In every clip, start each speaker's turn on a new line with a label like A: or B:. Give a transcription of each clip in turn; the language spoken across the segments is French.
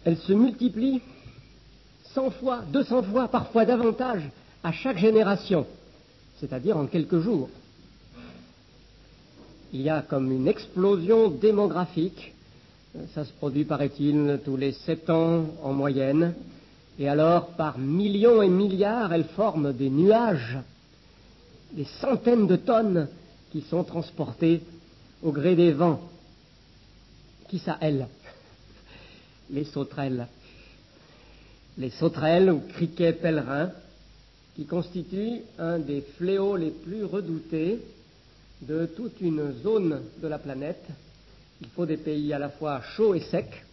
A: elles se multiplient 100 fois, 200 fois, parfois davantage à chaque génération, c'est-à-dire en quelques jours. Il y a comme une explosion démographique. Ça se produit, paraît-il, tous les 7 ans en moyenne. Et alors, par millions et milliards, elles forment des nuages, des centaines de tonnes qui sont transportées au gré des vents. Qui ça, elles? Les sauterelles. Les sauterelles ou criquets pèlerins, qui constituent un des fléaux les plus redoutés de toute une zone de la planète. Il faut des pays à la fois chauds et secs,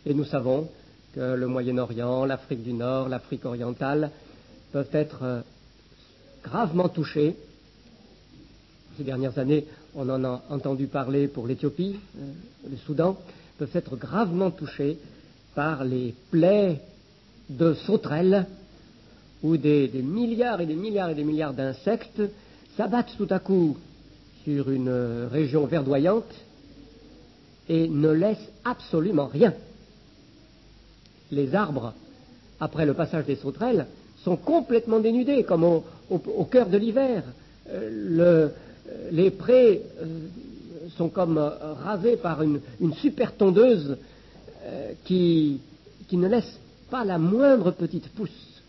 A: et nous savons que le Moyen-Orient, l'Afrique du Nord, l'Afrique orientale peuvent être gravement touchés. Ces dernières années, on en a entendu parler pour l'Éthiopie, le Soudan, peuvent être gravement touchés par les plaies de sauterelles où des milliards et des milliards et des milliards d'insectes s'abattent tout à coup sur une région verdoyante et ne laissent absolument rien. Les arbres, après le passage des sauterelles, sont complètement dénudés, comme au cœur de l'hiver. Les prés sont comme rasés par une super tondeuse qui ne laisse pas la moindre petite pousse.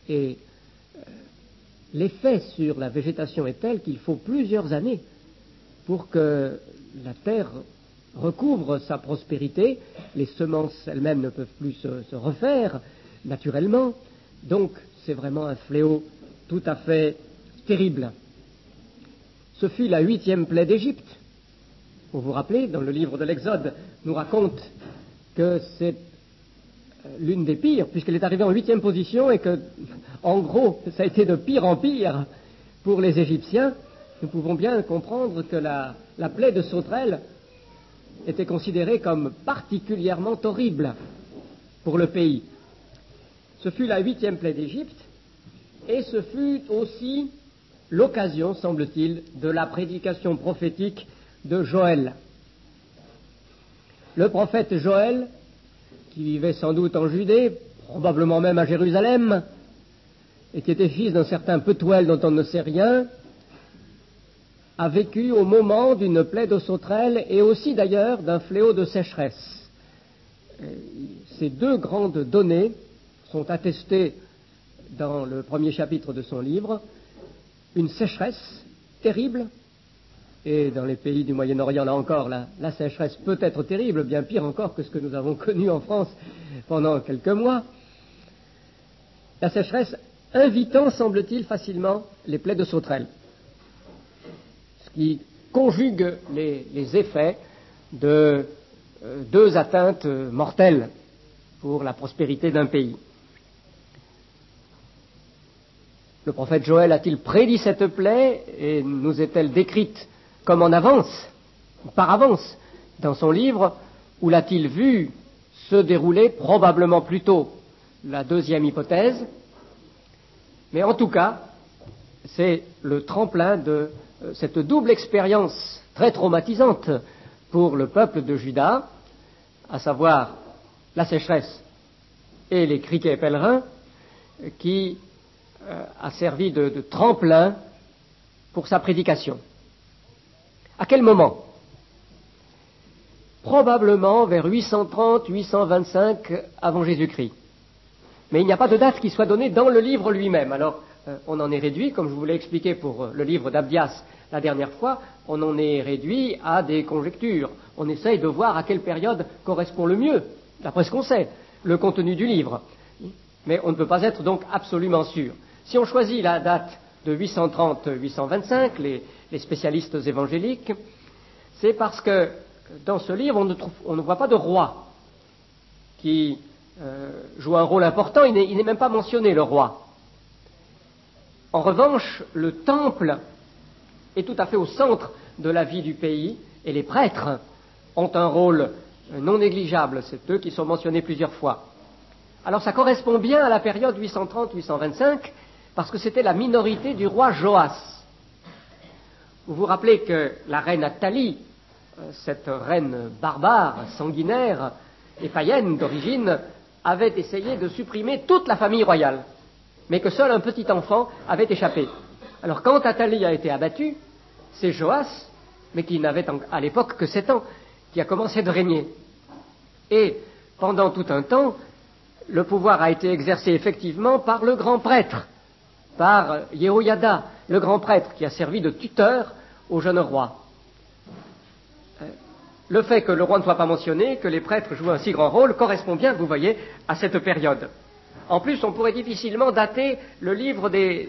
A: Et l'effet sur la végétation est tel qu'il faut plusieurs années pour que la terre recouvre sa prospérité. Les semences elles-mêmes ne peuvent plus se refaire naturellement. Donc c'est vraiment un fléau tout à fait terrible. Ce fut la 8e plaie d'Égypte. Vous vous rappelez, dans le livre de l'Exode, nous raconte que c'est l'une des pires, puisqu'elle est arrivée en 8e position et que, en gros, ça a été de pire en pire pour les Égyptiens. Nous pouvons bien comprendre que la plaie de sauterelles était considérée comme particulièrement horrible pour le pays. Ce fut la 8e plaie d'Égypte, et ce fut aussi l'occasion, semble-t-il, de la prédication prophétique de Joël. Le prophète Joël, qui vivait sans doute en Judée, probablement même à Jérusalem, et qui était fils d'un certain Petuel dont on ne sait rien, a vécu au moment d'une plaie de sauterelles et aussi d'ailleurs d'un fléau de sécheresse. Ces deux grandes données sont attestées dans le premier chapitre de son livre. Une sécheresse terrible, et dans les pays du Moyen-Orient, là encore, la sécheresse peut être terrible, bien pire encore que ce que nous avons connu en France pendant quelques mois. La sécheresse invitant, semble-t-il, facilement les plaies de sauterelles, ce qui conjugue les effets de deux atteintes mortelles pour la prospérité d'un pays. Le prophète Joël a-t-il prédit cette plaie et nous est-elle décrite comme en avance, par avance, dans son livre, ou l'a-t-il vu se dérouler probablement plus tôt? La deuxième hypothèse. Mais en tout cas, c'est le tremplin de cette double expérience très traumatisante pour le peuple de Juda, à savoir la sécheresse et les criquets pèlerins, qui a servi de tremplin pour sa prédication. À quel moment? Probablement vers 830-825 avant Jésus-Christ. Mais il n'y a pas de date qui soit donnée dans le livre lui-même. Alors, on en est réduit, comme je vous l'ai expliqué pour le livre d'Abdias la dernière fois, on en est réduit à des conjectures. On essaye de voir à quelle période correspond le mieux, d'après ce qu'on sait, le contenu du livre. Mais on ne peut pas être donc absolument sûr. Si on choisit la date de 830-825, les spécialistes évangéliques, c'est parce que dans ce livre, on ne voit pas de roi qui joue un rôle important. Il n'est même pas mentionné, le roi. En revanche, le temple est tout à fait au centre de la vie du pays, et les prêtres ont un rôle non négligeable. C'est eux qui sont mentionnés plusieurs fois. Alors ça correspond bien à la période 830-825, parce que c'était la minorité du roi Joas. Vous vous rappelez que la reine Athalie, cette reine barbare, sanguinaire, et païenne d'origine, avait essayé de supprimer toute la famille royale, mais que seul un petit enfant avait échappé. Alors quand Athalie a été abattue, c'est Joas, mais qui n'avait à l'époque que 7 ans, qui a commencé de régner. Et pendant tout un temps, le pouvoir a été exercé effectivement par le grand prêtre, par Yehoyada, le grand prêtre, qui a servi de tuteur au jeune roi. Le fait que le roi ne soit pas mentionné, que les prêtres jouent un si grand rôle, correspond bien, vous voyez, à cette période. En plus, on pourrait difficilement dater le livre des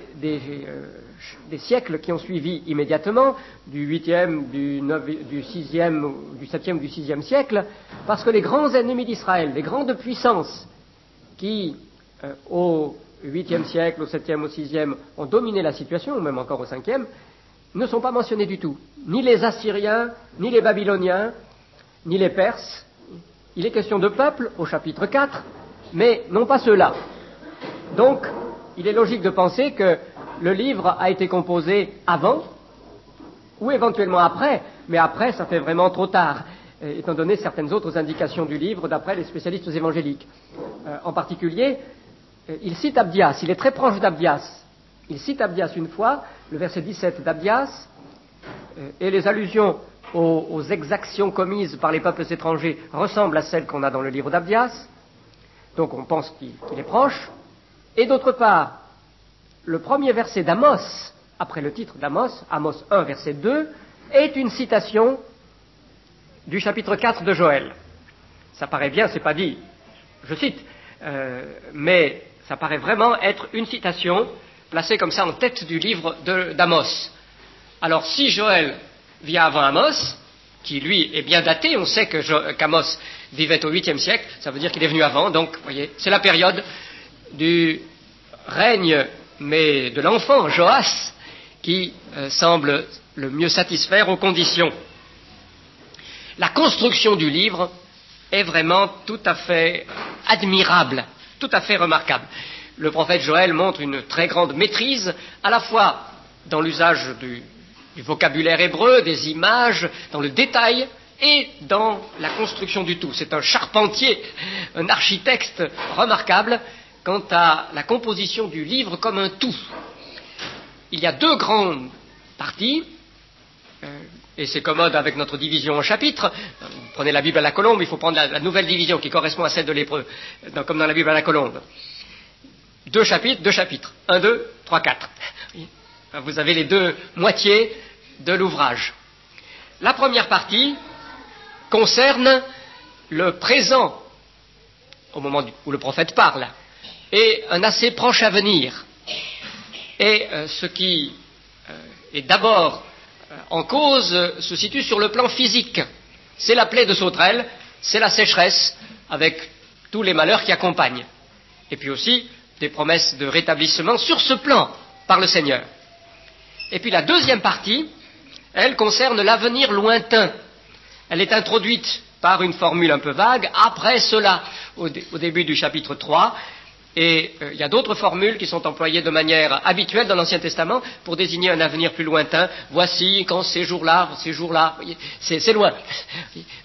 A: siècles qui ont suivi immédiatement, du 8e, du 6e, du 7e ou du 6e siècle, parce que les grands ennemis d'Israël, les grandes puissances qui, au 8e siècle, au 7e, au 6e, ont dominé la situation, ou même encore au 5e, ne sont pas mentionnés du tout. Ni les Assyriens, ni les Babyloniens, ni les Perses. Il est question de peuples au chapitre 4, mais non pas ceux-là. Donc, il est logique de penser que le livre a été composé avant, ou éventuellement après, mais après, ça fait vraiment trop tard, étant donné certaines autres indications du livre d'après les spécialistes évangéliques. En particulier, il cite Abdias, il est très proche d'Abdias. Il cite Abdias une fois, le verset 17 d'Abdias, et les allusions aux exactions commises par les peuples étrangers ressemblent à celles qu'on a dans le livre d'Abdias, donc on pense qu'il est proche. Et d'autre part, le premier verset d'Amos, après le titre d'Amos, Amos 1, verset 2, est une citation du chapitre 4 de Joël. Ça paraît bien, c'est pas dit, je cite, mais ça paraît vraiment être une citation placée comme ça en tête du livre d'Amos. Alors si Joël vient avant Amos, qui lui est bien daté, on sait qu'Amos vivait au 8e siècle, ça veut dire qu'il est venu avant, donc vous voyez, c'est la période du règne, mais de l'enfant Joas, qui semble le mieux satisfaire aux conditions. La construction du livre est vraiment tout à fait admirable, tout à fait remarquable. Le prophète Joël montre une très grande maîtrise, à la fois dans l'usage du vocabulaire hébreu, des images, dans le détail et dans la construction du tout. C'est un charpentier, un architecte remarquable quant à la composition du livre comme un tout. Il y a 2 grandes parties, et c'est commode avec notre division en chapitres. Vous prenez la Bible à la colombe, il faut prendre la nouvelle division qui correspond à celle de l'hébreu, comme dans la Bible à la colombe. 2 chapitres, 1, 2, 3, 4. Vous avez les 2 moitiés de l'ouvrage. La première partie concerne le présent, au moment où le prophète parle, et un assez proche avenir. Et ce qui est d'abord en cause se situe sur le plan physique. C'est la plaie de sauterelle, c'est la sécheresse, avec tous les malheurs qui accompagnent. Et puis aussi des promesses de rétablissement sur ce plan par le Seigneur. Et puis la deuxième partie, elle concerne l'avenir lointain. Elle est introduite par une formule un peu vague, après cela, au début du chapitre 3, et il y a d'autres formules qui sont employées de manière habituelle dans l'Ancien Testament pour désigner un avenir plus lointain. Voici quand ces jours-là, c'est loin.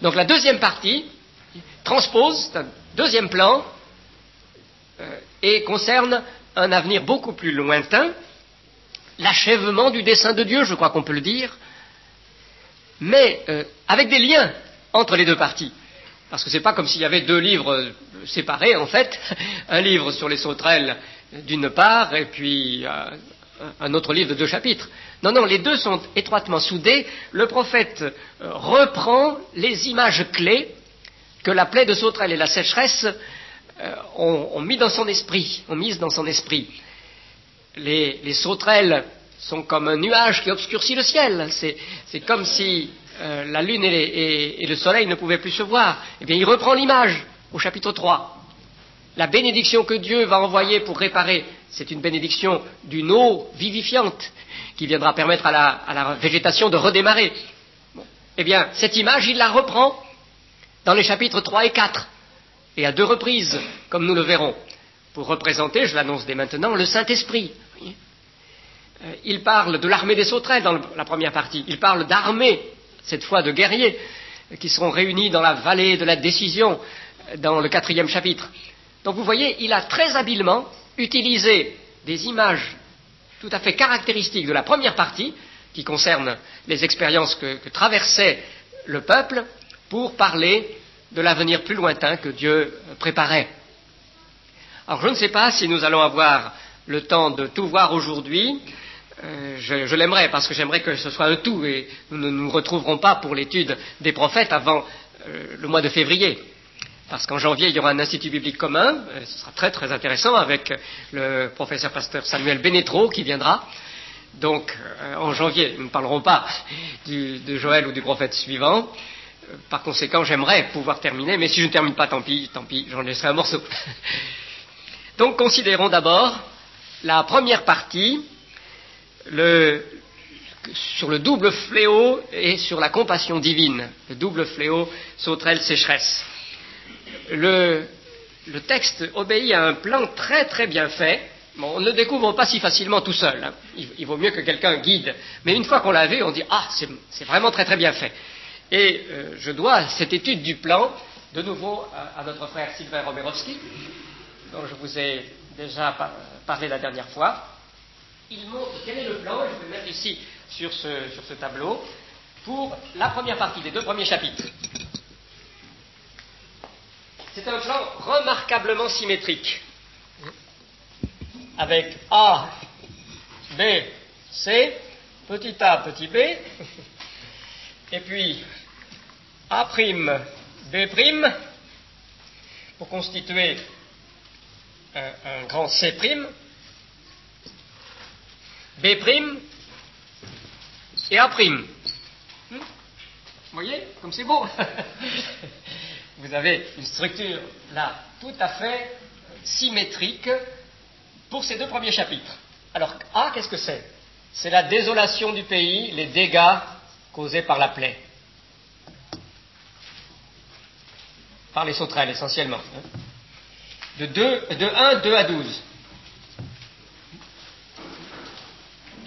A: Donc la deuxième partie transpose un deuxième plan et concerne un avenir beaucoup plus lointain, l'achèvement du dessein de Dieu, je crois qu'on peut le dire, mais avec des liens entre les 2 parties. Parce que ce n'est pas comme s'il y avait 2 livres séparés, en fait, un livre sur les sauterelles d'une part, et puis un autre livre de 2 chapitres. Non, les 2 sont étroitement soudés. Le prophète reprend les images clés que la plaie de sauterelle et la sécheresse ont mis dans son esprit, Les sauterelles sont comme un nuage qui obscurcit le ciel. C'est comme si la lune et le soleil ne pouvaient plus se voir. Eh bien, il reprend l'image au chapitre 3. La bénédiction que Dieu va envoyer pour réparer, c'est une bénédiction d'une eau vivifiante qui viendra permettre à la végétation de redémarrer. Bon. Eh bien, cette image, il la reprend dans les chapitres 3 et 4, et à 2 reprises, comme nous le verrons, pour représenter, je l'annonce dès maintenant, le Saint-Esprit. Il parle de l'armée des sauterelles dans la première partie. Il parle d'armées, cette fois de guerriers, qui seront réunis dans la vallée de la décision, dans le 4e chapitre. Donc vous voyez, il a très habilement utilisé des images tout à fait caractéristiques de la première partie, qui concerne les expériences que traversait le peuple, pour parler de l'avenir plus lointain que Dieu préparait. Alors je ne sais pas si nous allons avoir le temps de tout voir aujourd'hui. Je l'aimerais, parce que j'aimerais que ce soit un tout, et nous ne nous retrouverons pas pour l'étude des prophètes avant le mois de février. Parce qu'en janvier, il y aura un institut biblique commun, ce sera très très intéressant, avec le professeur pasteur Samuel Bénétro qui viendra. Donc en janvier, nous ne parlerons pas de Joël ou du prophète suivant. Par conséquent, j'aimerais pouvoir terminer, mais si je ne termine pas, tant pis, j'en laisserai un morceau. Donc considérons d'abord la première partie, sur le double fléau et sur la compassion divine. Le double fléau, sauterelle, sécheresse. Le texte obéit à un plan très très bien fait. Bon, on ne découvre pas si facilement tout seul, hein. Il vaut mieux que quelqu'un guide. Mais une fois qu'on l'a vu, on dit « Ah, c'est vraiment très très bien fait ». Et je dois cette étude du plan de nouveau à notre frère Sylvain Romerovski, dont je vous ai déjà parlé la dernière fois. Il montre quel est le plan, et je vais le mettre ici sur ce tableau, pour la première partie des 2 premiers chapitres. C'est un plan remarquablement symétrique, avec A, B, C, petit a, petit b, et puis A', B', pour constituer un grand C', B' et A'. Vous voyez, comme c'est beau. Vous avez une structure là tout à fait symétrique pour ces 2 premiers chapitres. Alors A, qu'est-ce que c'est? C'est la désolation du pays, les dégâts causés par la plaie. Par les sauterelles essentiellement. De 2 à 12.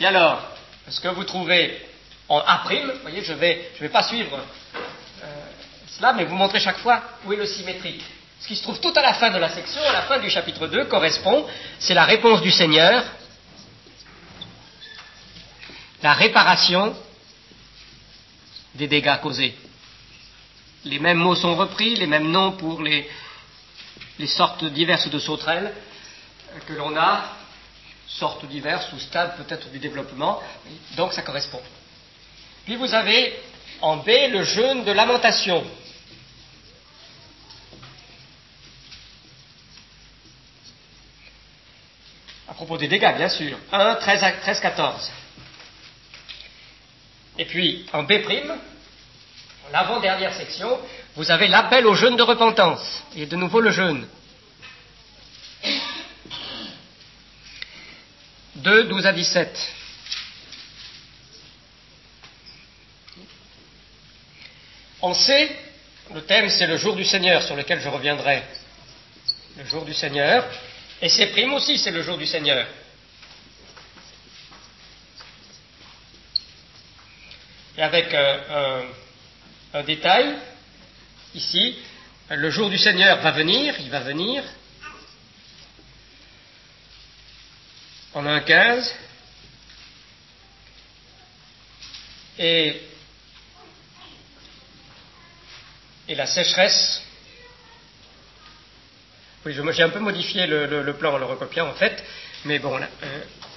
A: Et alors, ce que vous trouvez en A', vous voyez, je vais pas suivre cela, mais vous montrer chaque fois où est le symétrique. Ce qui se trouve tout à la fin de la section, à la fin du chapitre 2, correspond, c'est la réponse du Seigneur, la réparation des dégâts causés. Les mêmes mots sont repris, les mêmes noms pour les sortes diverses de sauterelles que l'on a, sortes diverses ou stades peut-être du développement, donc ça correspond. Puis vous avez en B le jeûne de lamentation. À propos des dégâts, bien sûr. 1, 13, 14. Et puis, en B', l'avant-dernière section, vous avez l'appel au jeûne de repentance. Et de nouveau le jeûne. 2, 12 à 17. En C, le thème c'est le jour du Seigneur, sur lequel je reviendrai. Le jour du Seigneur. Et C' aussi, c'est le jour du Seigneur. Et avec un détail, ici, le jour du Seigneur va venir, il va venir, en 1,15, et la sécheresse. Oui, j'ai un peu modifié le plan en le recopiant en fait, mais bon,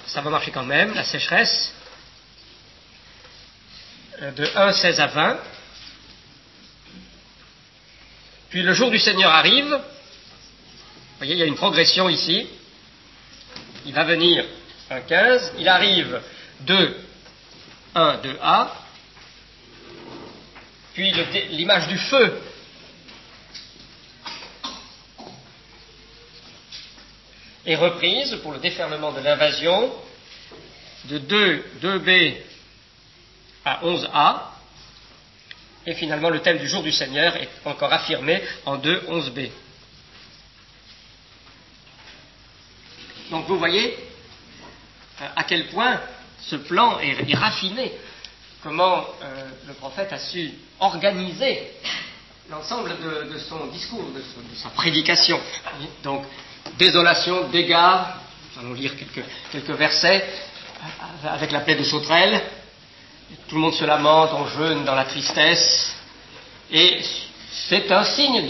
A: ça va marcher quand même. La sécheresse, de 1,16 à 20. Puis le jour du Seigneur arrive. Vous voyez, il y a une progression ici. Il va venir 1,15. Il arrive 2, 1, 2A. Puis l'image du feu. Est reprise pour le déferlement de l'invasion de 2B à 11A. Et finalement, le thème du jour du Seigneur est encore affirmé en 2, 11B. Donc vous voyez à quel point ce plan est raffiné, comment le prophète a su organiser l'ensemble de son discours, de sa prédication. Donc, désolation, dégâts, nous allons lire quelques versets, avec la plaie de sauterelle. Tout le monde se lamente, on jeûne dans la tristesse. Et c'est un signe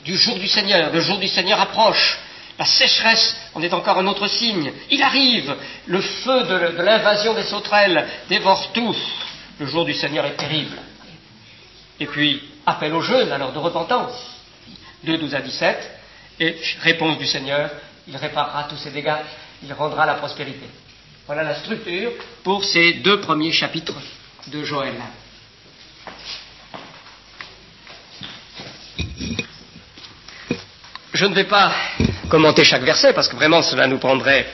A: du jour du Seigneur. Le jour du Seigneur approche. La sécheresse en est encore un autre signe. Il arrive. Le feu de l'invasion des sauterelles dévore tout. Le jour du Seigneur est terrible. Et puis, appel au jeûne, alors de repentance. 2:12-17. Et réponse du Seigneur, il réparera tous ses dégâts, il rendra la prospérité. Voilà la structure pour ces 2 premiers chapitres de Joël. Je ne vais pas commenter chaque verset, parce que vraiment cela nous prendrait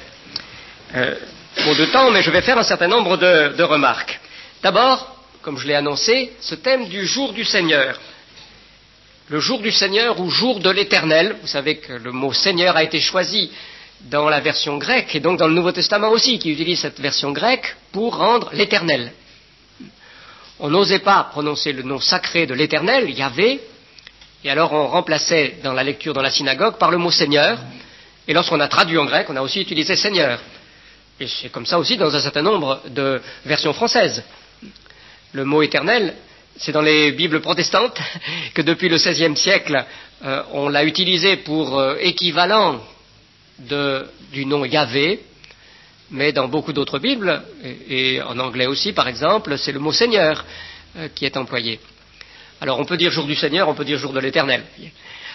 A: trop de temps, mais je vais faire un certain nombre de remarques. D'abord, comme je l'ai annoncé, ce thème du jour du Seigneur. Le jour du Seigneur ou jour de l'Éternel, vous savez que le mot Seigneur a été choisi dans la version grecque, et donc dans le Nouveau Testament aussi, qui utilise cette version grecque pour rendre l'Éternel. On n'osait pas prononcer le nom sacré de l'Éternel, Yahvé, et alors on remplaçait dans la lecture dans la synagogue par le mot Seigneur, et lorsqu'on a traduit en grec, on a aussi utilisé Seigneur. Et c'est comme ça aussi dans un certain nombre de versions françaises. Le mot Éternel, c'est dans les Bibles protestantes que depuis le XVIe siècle, on l'a utilisé pour équivalent du nom Yahvé, mais dans beaucoup d'autres Bibles, et en anglais aussi par exemple, c'est le mot Seigneur qui est employé. Alors on peut dire jour du Seigneur, on peut dire jour de l'Éternel.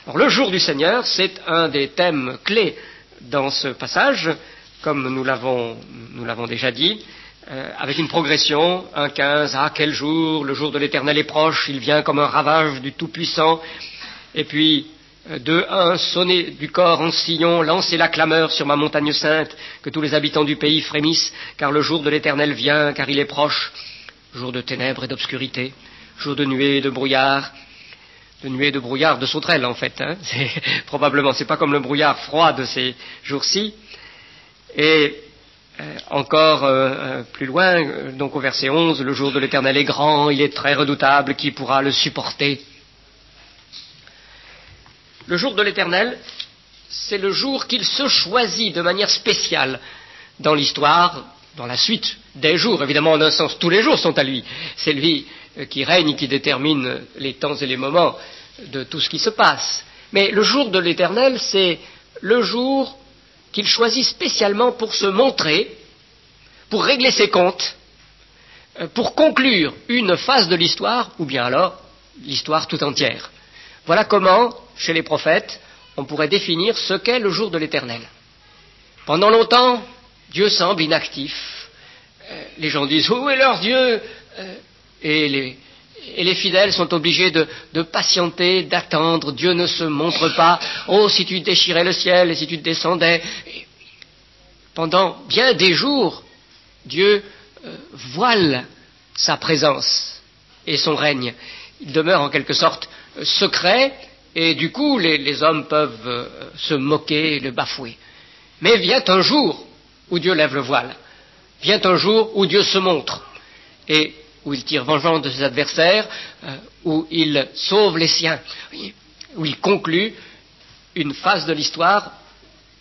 A: Alors le jour du Seigneur, c'est un des thèmes clés dans ce passage, comme nous l'avons déjà dit, avec une progression, 1:15, ah quel jour, le jour de l'Éternel est proche, il vient comme un ravage du Tout-Puissant, et puis 2:1, sonnez du corps en sillon, lancez la clameur sur ma montagne sainte, que tous les habitants du pays frémissent, car le jour de l'Éternel vient, car il est proche, jour de ténèbres et d'obscurité, jour de nuées et de brouillard, de sauterelles en fait, probablement, c'est pas comme le brouillard froid de ces jours-ci, et encore plus loin, donc au verset 11, le jour de l'Éternel est grand, il est très redoutable, qui pourra le supporter? Le jour de l'Éternel, c'est le jour qu'il se choisit de manière spéciale dans l'histoire, dans la suite des jours. Évidemment, en un sens, tous les jours sont à lui. C'est lui qui règne, qui détermine les temps et les moments de tout ce qui se passe. Mais le jour de l'Éternel, c'est le jour qu'il choisit spécialement pour se montrer, pour régler ses comptes, pour conclure une phase de l'histoire, ou bien alors l'histoire tout entière. Voilà comment, chez les prophètes, on pourrait définir ce qu'est le jour de l'Éternel. Pendant longtemps, Dieu semble inactif. Les gens disent « Où est leur Dieu ?» et les fidèles sont obligés de patienter, d'attendre. Dieu ne se montre pas. « Oh, si tu déchirais le ciel et si tu descendais !» Pendant bien des jours, Dieu voile sa présence et son règne. Il demeure en quelque sorte secret, et du coup les hommes peuvent se moquer, le bafouer. Mais vient un jour où Dieu lève le voile, vient un jour où Dieu se montre, et où il tire vengeance de ses adversaires, où il sauve les siens, où il conclut une phase de l'histoire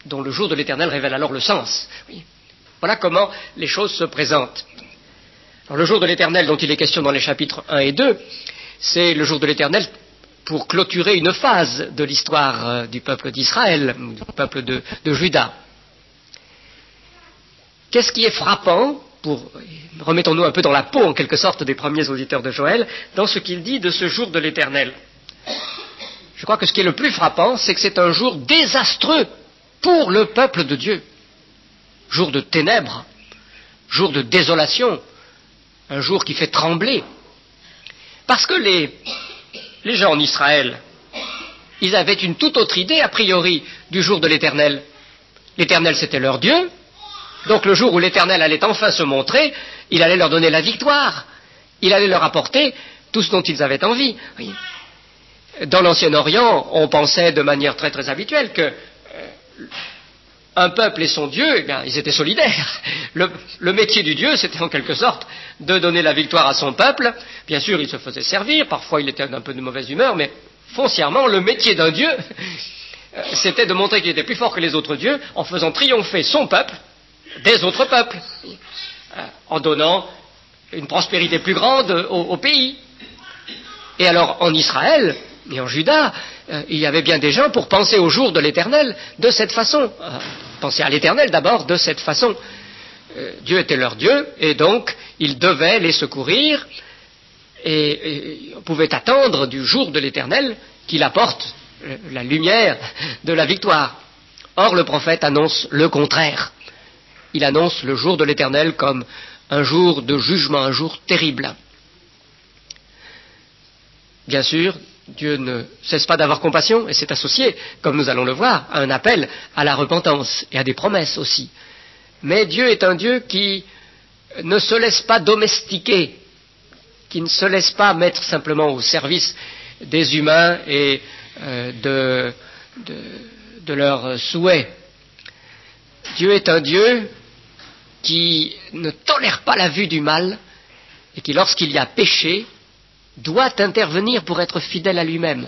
A: dont le jour de l'Éternel révèle alors le sens. Voilà comment les choses se présentent. Alors, le jour de l'Éternel dont il est question dans les chapitres 1 et 2, c'est le jour de l'Éternel pour clôturer une phase de l'histoire du peuple d'Israël, du peuple de Juda. Qu'est-ce qui est frappant, remettons-nous un peu dans la peau en quelque sorte des premiers auditeurs de Joël, dans ce qu'il dit de ce jour de l'Éternel? Je crois que ce qui est le plus frappant, c'est que c'est un jour désastreux pour le peuple de Dieu. Jour de ténèbres, jour de désolation, un jour qui fait trembler. Parce que les gens en Israël, ils avaient une toute autre idée, a priori, du jour de l'Éternel. L'Éternel, c'était leur Dieu. Donc le jour où l'Éternel allait enfin se montrer, il allait leur donner la victoire. Il allait leur apporter tout ce dont ils avaient envie. Oui. Dans l'Ancien Orient, on pensait de manière très très habituelle que un peuple et son Dieu, eh bien, ils étaient solidaires. Le métier du Dieu, c'était en quelque sorte de donner la victoire à son peuple. Bien sûr, il se faisait servir, parfois il était un peu de mauvaise humeur, mais foncièrement, le métier d'un Dieu, c'était de montrer qu'il était plus fort que les autres dieux en faisant triompher son peuple des autres peuples, en donnant une prospérité plus grande au pays. Et alors, en Israël et en Juda, il y avait bien des gens pour penser au jour de l'Éternel de cette façon. Penser à l'Éternel d'abord de cette façon. Dieu était leur Dieu, et donc il devait les secourir, et on pouvait attendre du jour de l'Éternel qu'il apporte la lumière de la victoire. Or, le prophète annonce le contraire. Il annonce le jour de l'Éternel comme un jour de jugement, un jour terrible. Bien sûr, Dieu ne cesse pas d'avoir compassion, et c'est associé, comme nous allons le voir, à un appel à la repentance et à des promesses aussi. Mais Dieu est un Dieu qui ne se laisse pas domestiquer, qui ne se laisse pas mettre simplement au service des humains et de leurs souhaits. Dieu est un Dieu qui ne tolère pas la vue du mal et qui, lorsqu'il y a péché, doit intervenir pour être fidèle à lui-même.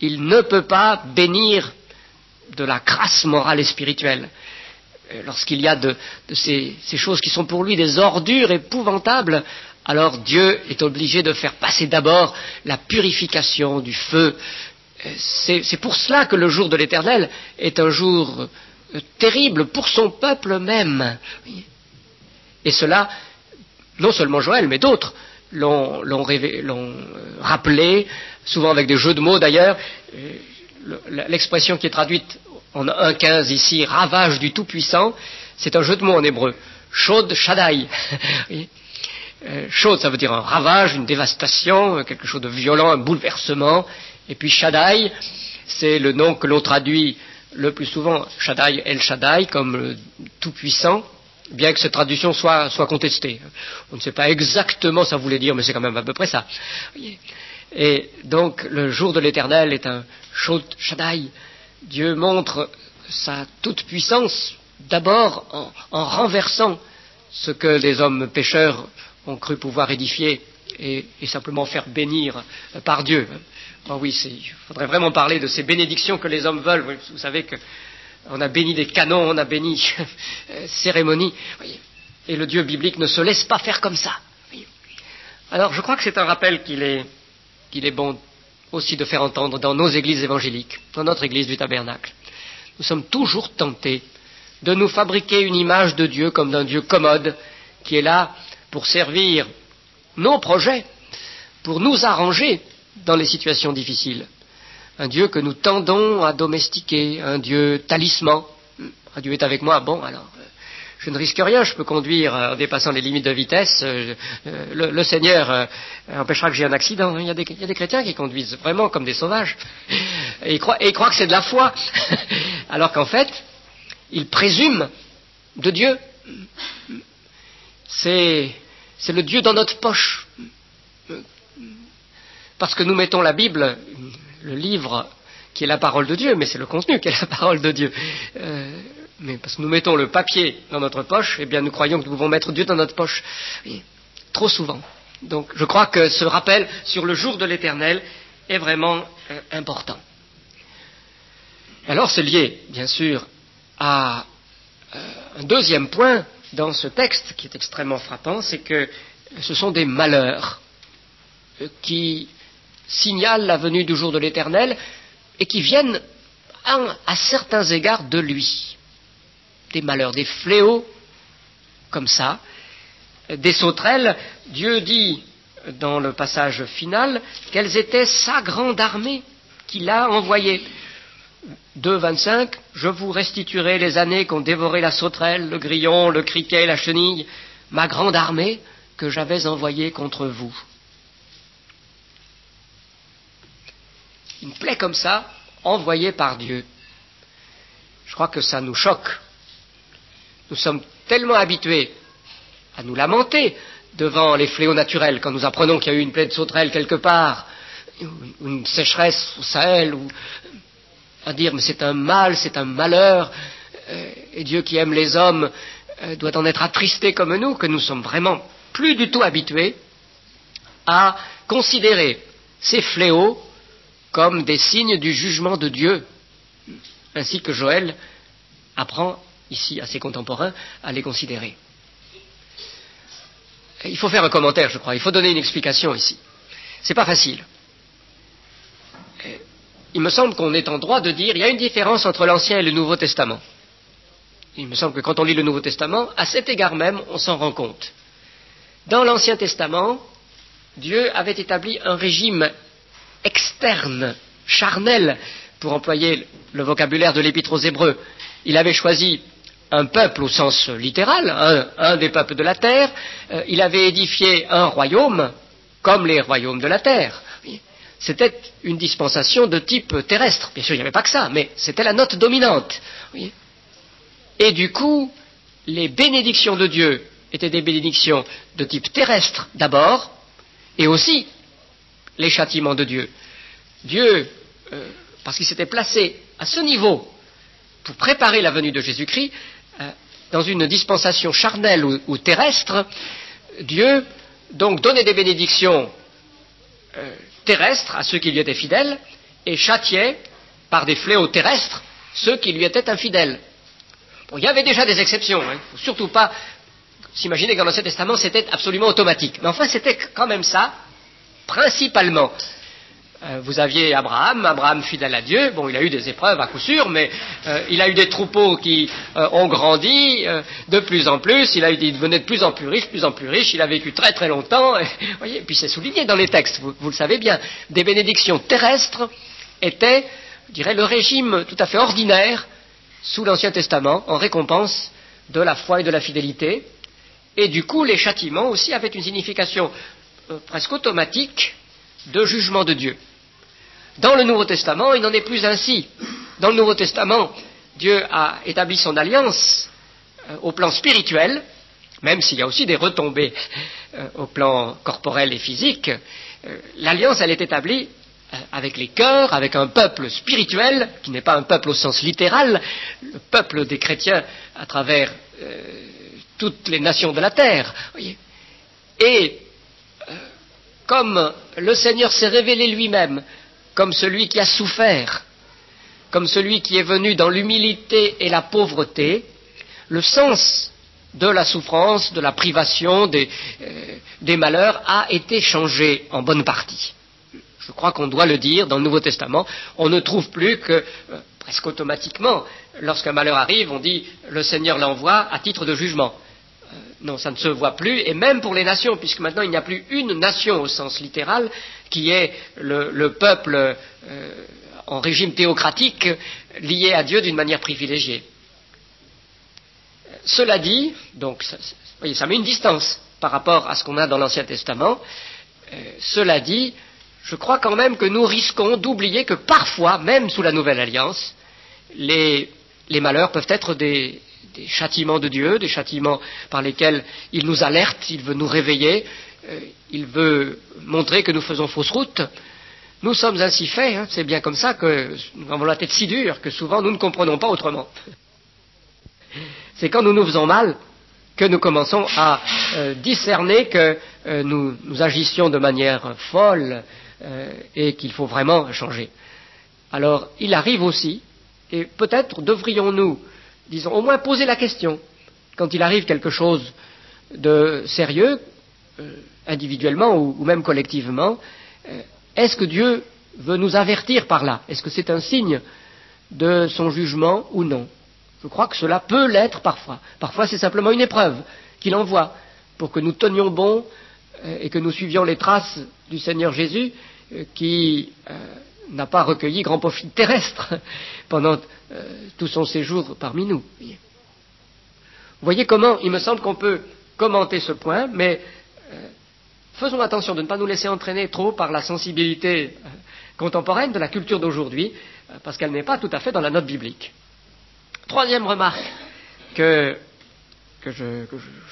A: Il ne peut pas bénir de la grâce morale et spirituelle. Lorsqu'il y a de ces choses qui sont pour lui des ordures épouvantables, alors Dieu est obligé de faire passer d'abord la purification du feu. C'est pour cela que le jour de l'Éternel est un jour terrible pour son peuple même. Et cela, non seulement Joël, mais d'autres l'ont rappelé, souvent avec des jeux de mots d'ailleurs. L'expression qui est traduite en 1.15 ici, ravage du Tout-Puissant, c'est un jeu de mots en hébreu. Shod Shaddai. Shod, ça veut dire un ravage, une dévastation, quelque chose de violent, un bouleversement. Et puis Shaddai, c'est le nom que l'on traduit le plus souvent, Shaddai, El Shaddai, comme le Tout-Puissant, bien que cette traduction soit contestée. On ne sait pas exactement ça voulait dire, mais c'est quand même à peu près ça. Et donc, le jour de l'Éternel est un Shod Shaddai. Dieu montre sa toute-puissance, d'abord en renversant ce que les hommes pécheurs ont cru pouvoir édifier et simplement faire bénir par Dieu. Oh oui, il faudrait vraiment parler de ces bénédictions que les hommes veulent. Vous savez qu'on a béni des canons, on a béni cérémonies. Et le Dieu biblique ne se laisse pas faire comme ça. Alors, je crois que c'est un rappel qu'il est bon aussi de faire entendre dans nos églises évangéliques, dans notre église du Tabernacle. Nous sommes toujours tentés de nous fabriquer une image de Dieu comme d'un Dieu commode qui est là pour servir nos projets, pour nous arranger dans les situations difficiles. Un Dieu que nous tendons à domestiquer, un Dieu talisman. Dieu est avec moi, bon alors, je ne risque rien, je peux conduire en dépassant les limites de vitesse, le Seigneur empêchera que j'ai un accident. Il y a des chrétiens qui conduisent vraiment comme des sauvages, et ils croient que c'est de la foi, alors qu'en fait, ils présument de Dieu. C'est le Dieu dans notre poche. Parce que nous mettons la Bible, le livre qui est la parole de Dieu, mais c'est le contenu qui est la parole de Dieu. Mais parce que nous mettons le papier dans notre poche, eh bien nous croyons que nous pouvons mettre Dieu dans notre poche. Et trop souvent. Donc je crois que ce rappel sur le jour de l'Éternel est vraiment important. Alors c'est lié, bien sûr, à un deuxième point dans ce texte qui est extrêmement frappant, c'est que ce sont des malheurs qui signalent la venue du jour de l'Éternel et qui viennent à certains égards de lui. Des malheurs, des fléaux comme ça, des sauterelles. Dieu dit dans le passage final quelles étaient sa grande armée qu'il a envoyée. 2.25, je vous restituerai les années qu'ont dévoré la sauterelle, le grillon, le criquet, la chenille, ma grande armée que j'avais envoyée contre vous. Une plaie comme ça, envoyée par Dieu. Je crois que ça nous choque. Nous sommes tellement habitués à nous lamenter devant les fléaux naturels, quand nous apprenons qu'il y a eu une plaie de sauterelle quelque part, ou une sécheresse au Sahel, ou à dire mais c'est un mal, c'est un malheur, et Dieu qui aime les hommes doit en être attristé comme nous, que nous sommes vraiment plus du tout habitués à considérer ces fléaux comme des signes du jugement de Dieu, ainsi que Joël apprend ici à ses contemporains à les considérer. Il faut faire un commentaire, je crois, il faut donner une explication ici. C'est pas facile. Il me semble qu'on est en droit de dire, il y a une différence entre l'Ancien et le Nouveau Testament. Il me semble que quand on lit le Nouveau Testament, à cet égard même, on s'en rend compte. Dans l'Ancien Testament, Dieu avait établi un régime externe, charnel, pour employer le vocabulaire de l'Épître aux Hébreux. Il avait choisi un peuple au sens littéral, un des peuples de la terre. Il avait édifié un royaume, comme les royaumes de la terre. C'était une dispensation de type terrestre. Bien sûr, il n'y avait pas que ça, mais c'était la note dominante. Et du coup, les bénédictions de Dieu étaient des bénédictions de type terrestre d'abord, et aussi les châtiments de Dieu. Dieu, parce qu'il s'était placé à ce niveau pour préparer la venue de Jésus-Christ, dans une dispensation charnelle ou terrestre, Dieu donc donnait des bénédictions terrestres à ceux qui lui étaient fidèles et châtiait par des fléaux terrestres ceux qui lui étaient infidèles. Bon, il y avait déjà des exceptions, il ne faut surtout pas s'imaginer que dans l'Ancien Testament c'était absolument automatique. Mais enfin c'était quand même ça, principalement. Vous aviez Abraham fidèle à Dieu, bon il a eu des épreuves à coup sûr, mais il a eu des troupeaux qui ont grandi de plus en plus, il devenait de plus en plus riche, il a vécu très très longtemps, et, voyez, et puis c'est souligné dans les textes, vous le savez bien, des bénédictions terrestres étaient, je dirais, le régime tout à fait ordinaire sous l'Ancien Testament, en récompense de la foi et de la fidélité, et du coup les châtiments aussi avaient une signification presque automatique de jugement de Dieu. Dans le Nouveau Testament, il n'en est plus ainsi. Dans le Nouveau Testament, Dieu a établi son alliance au plan spirituel, même s'il y a aussi des retombées au plan corporel et physique. L'alliance, elle est établie avec les cœurs, avec un peuple spirituel, qui n'est pas un peuple au sens littéral, le peuple des chrétiens à travers toutes les nations de la terre. Voyez. Et comme le Seigneur s'est révélé lui-même comme celui qui a souffert, comme celui qui est venu dans l'humilité et la pauvreté, le sens de la souffrance, de la privation, des malheurs a été changé en bonne partie. Je crois qu'on doit le dire dans le Nouveau Testament. On ne trouve plus que, presque automatiquement, lorsqu'un malheur arrive, on dit « le Seigneur l'envoie à titre de jugement ». Non, ça ne se voit plus, et même pour les nations, puisque maintenant il n'y a plus une nation au sens littéral, qui est le peuple en régime théocratique, lié à Dieu d'une manière privilégiée. Cela dit, donc, voyez, ça met une distance par rapport à ce qu'on a dans l'Ancien Testament. Cela dit, je crois quand même que nous risquons d'oublier que parfois, même sous la Nouvelle Alliance, les malheurs peuvent être des châtiments de Dieu, des châtiments par lesquels il nous alerte, il veut nous réveiller, il veut montrer que nous faisons fausse route. Nous sommes ainsi faits, c'est bien comme ça que nous avons la tête si dure que souvent nous ne comprenons pas autrement. C'est quand nous nous faisons mal que nous commençons à discerner que nous agissions de manière folle et qu'il faut vraiment changer. Alors, il arrive aussi, et peut-être devrions-nous, disons, au moins poser la question, quand il arrive quelque chose de sérieux, individuellement ou même collectivement, est-ce que Dieu veut nous avertir par là? Est-ce que c'est un signe de son jugement ou non? Je crois que cela peut l'être parfois. Parfois, c'est simplement une épreuve qu'il envoie pour que nous tenions bon et que nous suivions les traces du Seigneur Jésus qui n'a pas recueilli grand profit terrestre pendant tout son séjour parmi nous. Vous voyez comment il me semble qu'on peut commenter ce point, mais faisons attention de ne pas nous laisser entraîner trop par la sensibilité contemporaine de la culture d'aujourd'hui, parce qu'elle n'est pas tout à fait dans la note biblique. Troisième remarque que je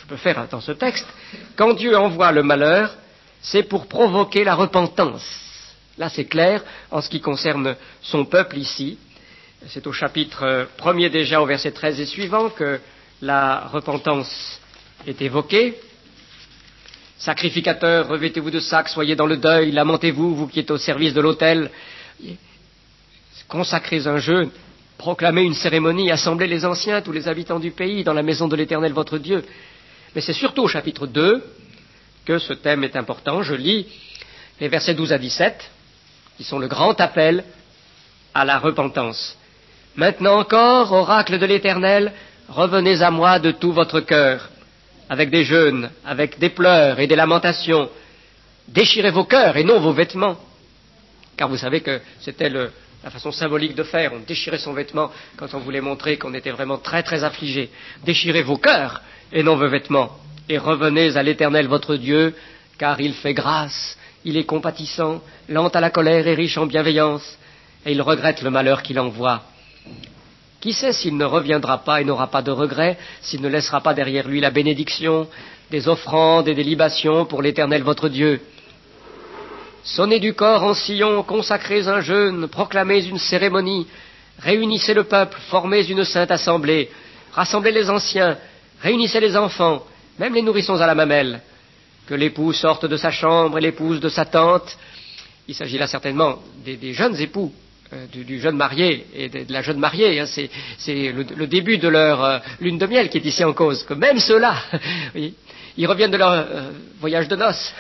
A: peux faire dans ce texte, quand Dieu envoie le malheur, c'est pour provoquer la repentance. Là, c'est clair en ce qui concerne son peuple ici. C'est au chapitre 1er déjà, au verset 13 et suivant, que la repentance est évoquée. Sacrificateurs, revêtez-vous de sacs, soyez dans le deuil, lamentez-vous, vous qui êtes au service de l'autel. Consacrez un jeûne, proclamez une cérémonie, assemblez les anciens, tous les habitants du pays, dans la maison de l'Éternel votre Dieu. Mais c'est surtout au chapitre 2 que ce thème est important. Je lis les versets 12 à 17, qui sont le grand appel à la repentance. Maintenant encore, oracle de l'Éternel, revenez à moi de tout votre cœur, avec des jeûnes, avec des pleurs et des lamentations. Déchirez vos cœurs et non vos vêtements. Car vous savez que c'était la façon symbolique de faire. On déchirait son vêtement quand on voulait montrer qu'on était vraiment très très affligé. Déchirez vos cœurs et non vos vêtements. Et revenez à l'Éternel votre Dieu, car il fait grâce, il est compatissant, lent à la colère et riche en bienveillance, et il regrette le malheur qu'il envoie. Qui sait s'il ne reviendra pas et n'aura pas de regret, s'il ne laissera pas derrière lui la bénédiction, des offrandes et des libations pour l'Éternel votre Dieu. Sonnez du corps en Sion, consacrez un jeûne, proclamez une cérémonie, réunissez le peuple, formez une sainte assemblée, rassemblez les anciens, réunissez les enfants, même les nourrissons à la mamelle, que l'époux sorte de sa chambre et l'épouse de sa tente. Il s'agit là certainement des jeunes époux, du jeune marié et de la jeune mariée. Hein, c'est le début de leur lune de miel qui est ici en cause. Que même ceux-là, oui, ils reviennent de leur voyage de noces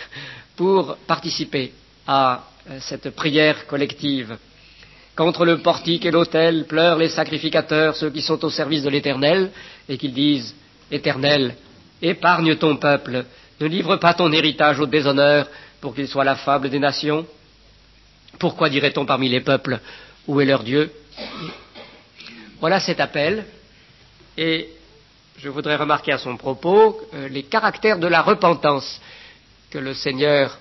A: pour participer à cette prière collective. Contre le portique et l'autel pleurent les sacrificateurs, ceux qui sont au service de l'Éternel, et qu'ils disent « Éternel, épargne ton peuple, ne livre pas ton héritage au déshonneur pour qu'il soit la fable des nations. » Pourquoi dirait-on parmi les peuples, où est leur Dieu? Voilà cet appel, et je voudrais remarquer à son propos les caractères de la repentance que le Seigneur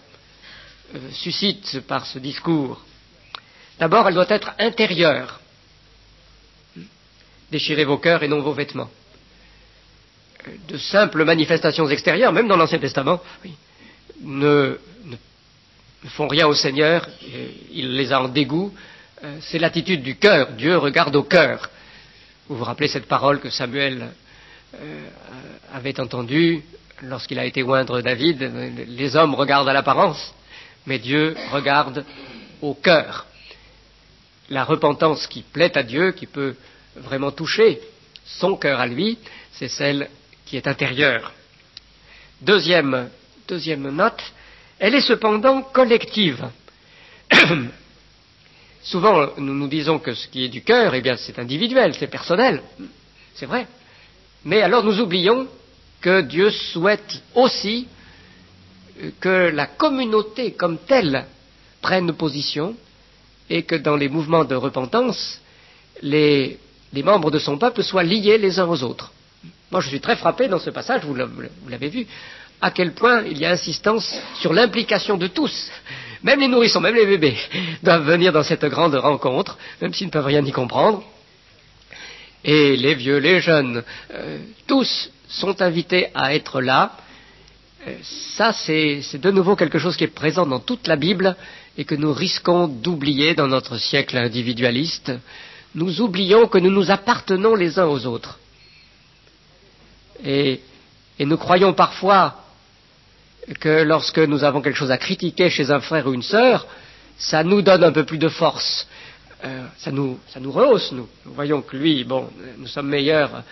A: suscite par ce discours. D'abord, elle doit être intérieure. Déchirez vos cœurs et non vos vêtements. De simples manifestations extérieures, même dans l'Ancien Testament, oui, ne font rien au Seigneur, il les a en dégoût. C'est l'attitude du cœur. Dieu regarde au cœur. Vous vous rappelez cette parole que Samuel avait entendue lorsqu'il a été oindre David. Les hommes regardent à l'apparence, mais Dieu regarde au cœur. La repentance qui plaît à Dieu, qui peut vraiment toucher son cœur à lui, c'est celle qui est intérieure. Deuxième note, elle est cependant collective. Souvent, nous nous disons que ce qui est du cœur, eh bien, c'est individuel, c'est personnel. C'est vrai. Mais alors nous oublions que Dieu souhaite aussi que la communauté comme telle prenne position et que dans les mouvements de repentance, les membres de son peuple soient liés les uns aux autres. Moi, je suis très frappé dans ce passage, vous l'avez vu, à quel point il y a insistance sur l'implication de tous. Même les nourrissons, même les bébés doivent venir dans cette grande rencontre, même s'ils ne peuvent rien y comprendre. Et les vieux, les jeunes, tous sont invités à être là. Ça, c'est de nouveau quelque chose qui est présent dans toute la Bible et que nous risquons d'oublier dans notre siècle individualiste. Nous oublions que nous nous appartenons les uns aux autres. Et nous croyons parfois que lorsque nous avons quelque chose à critiquer chez un frère ou une sœur, ça nous donne un peu plus de force. Ça nous rehausse, nous. Nous voyons que lui, bon, nous sommes meilleurs.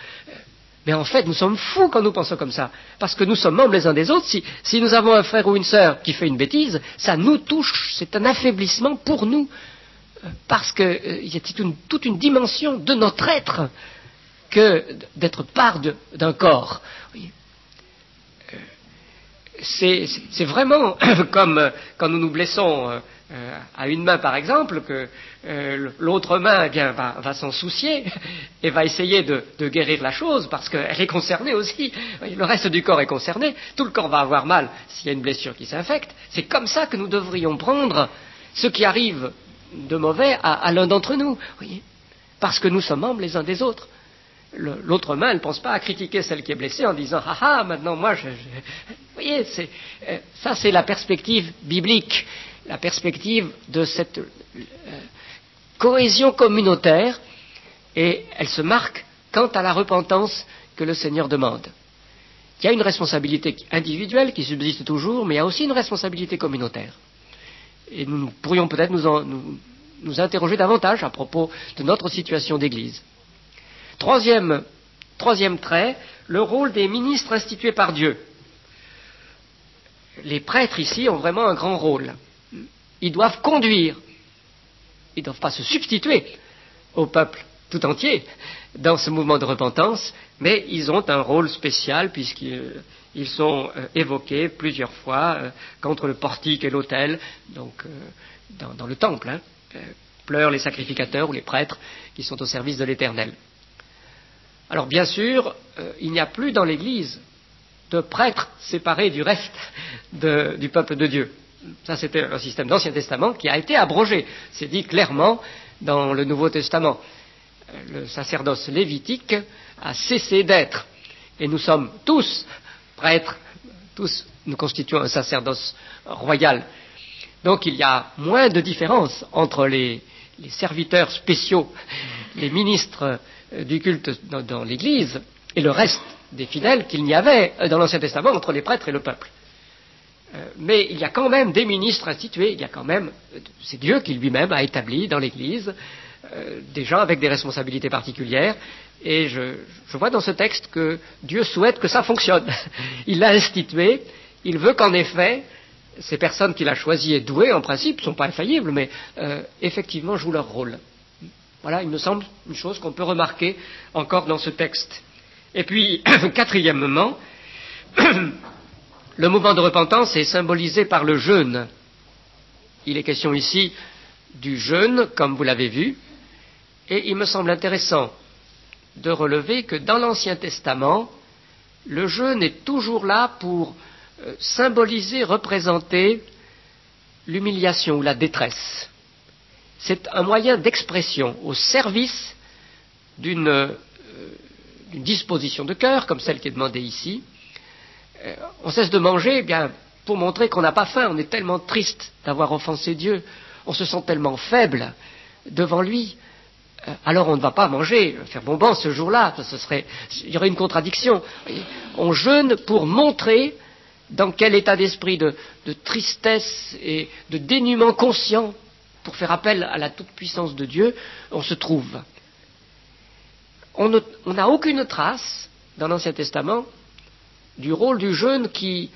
A: Mais en fait, nous sommes fous quand nous pensons comme ça. Parce que nous sommes membres les uns des autres. Si nous avons un frère ou une sœur qui fait une bêtise, ça nous touche. C'est un affaiblissement pour nous. Parce qu'il y a toute une dimension de notre être que d'être part d'un corps. Oui. C'est vraiment comme quand nous nous blessons à une main, par exemple, que l'autre main va s'en soucier et va essayer de guérir la chose parce qu'elle est concernée aussi. Le reste du corps est concerné. Tout le corps va avoir mal s'il y a une blessure qui s'infecte. C'est comme ça que nous devrions prendre ce qui arrive de mauvais à l'un d'entre nous. Voyez, parce que nous sommes membres les uns des autres. L'autre main, elle ne pense pas à critiquer celle qui est blessée en disant « Ah ah, maintenant moi je... » Vous voyez, ça c'est la perspective biblique, la perspective de cette cohésion communautaire et elle se marque quant à la repentance que le Seigneur demande. Il y a une responsabilité individuelle qui subsiste toujours, mais il y a aussi une responsabilité communautaire. Et nous pourrions peut-être nous interroger davantage à propos de notre situation d'Église. Troisième trait, le rôle des ministres institués par Dieu. Les prêtres ici ont vraiment un grand rôle. Ils doivent conduire, ils ne doivent pas se substituer au peuple tout entier dans ce mouvement de repentance, mais ils ont un rôle spécial puisqu'ils sont évoqués plusieurs fois contre le portique et l'autel, donc dans le temple, pleurent les sacrificateurs ou les prêtres qui sont au service de l'Éternel. Alors bien sûr, il n'y a plus dans l'Église de prêtres séparés du reste du peuple de Dieu. Ça, c'était un système d'Ancien Testament qui a été abrogé. C'est dit clairement dans le Nouveau Testament. Le sacerdoce lévitique a cessé d'être. Et nous sommes tous prêtres, tous nous constituons un sacerdoce royal. Donc il y a moins de différence entre les serviteurs spéciaux, les ministres du culte dans l'Église et le reste des fidèles qu'il n'y avait dans l'Ancien Testament entre les prêtres et le peuple. Mais il y a quand même des ministres institués, il y a quand même, c'est Dieu qui lui-même a établi dans l'Église des gens avec des responsabilités particulières, et je vois dans ce texte que Dieu souhaite que ça fonctionne. Il l'a institué, il veut qu'en effet, ces personnes qu'il a choisies et douées, en principe, ne sont pas infaillibles, mais effectivement jouent leur rôle. Voilà, il me semble, une chose qu'on peut remarquer encore dans ce texte. Et puis, quatrièmement, le mouvement de repentance est symbolisé par le jeûne. Il est question ici du jeûne, comme vous l'avez vu, et il me semble intéressant de relever que dans l'Ancien Testament, le jeûne est toujours là pour symboliser, représenter l'humiliation ou la détresse. C'est un moyen d'expression au service d'une disposition de cœur, comme celle qui est demandée ici. On cesse de manger, eh bien, pour montrer qu'on n'a pas faim, on est tellement triste d'avoir offensé Dieu, on se sent tellement faible devant lui, alors on ne va pas manger, faire bonbon ce jour-là, il y aurait une contradiction. On jeûne pour montrer dans quel état d'esprit de tristesse et de dénuement conscient, pour faire appel à la toute-puissance de Dieu, on se trouve. On n'a aucune trace, dans l'Ancien Testament, du rôle du jeûne qui